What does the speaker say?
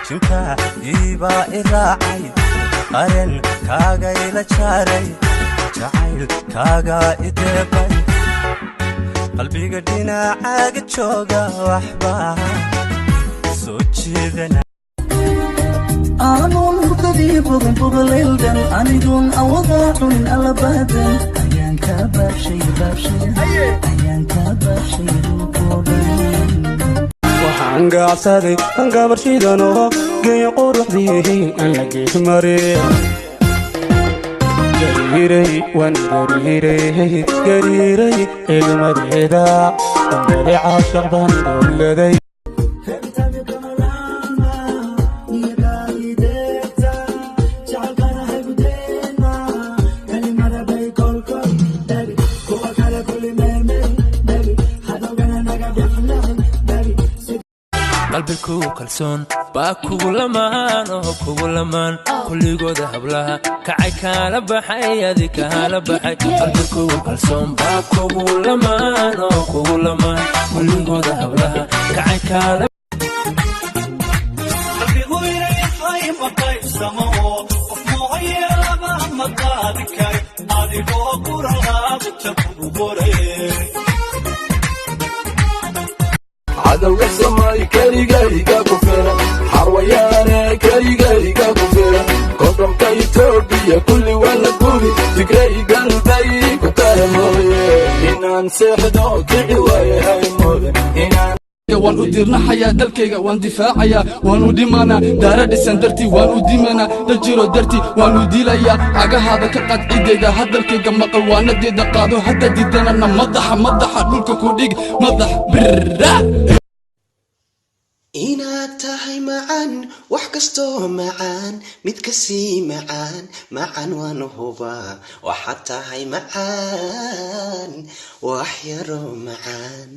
jinka iba iraacay qaran kaaga ila jaaray jacayl kaaga ideebay qalbiga dhinacaaga jooga waxba soo jeedana aanun hurdadii boganbogaleldan anigun awadaacunin allabadan ayaan kaa baabshay dhulkoodan waxaan gaacsaday an gabarshidanoo geeyo quruxdii aan la geesmare gariiray ilmadeeda dambade caashaq baan dowladay qalbigu kalsoon baa kugu lamaan oo kugu lamaan kulligooda hablaha kacay kala baxay adi kala baxay qalbigu kalsoon baa kugu lamaan oo kugu lamaan kulligooda hablaha kacay kala qalbigu ilaahay maqay samo mooye laba maqad kay adigoo quraab tabu boray عدوك سماي كريغا كفر حرويانا كريغا كفر قدم كيتوبيا كل ولا قولي تقرأي قلبي كتارموية إنان سيحدو كعوايا هاي مولي إنان waan u dirnaxayaa dalkayga waan difaacayaa waan u dhimanaa daara dhisan dartii waan u dimanaa dad jiro dartii waan u dilayaa cagahaada ka qaad ciddayda hadalkayga maqal waanadeeda qaado hadda didanana madaxa dhulka ku dhig madax birra inaad tahay macaan wax kastoo macaan mid kasii macaan waan hubaa waxaad tahay macaan wax yaroo macaan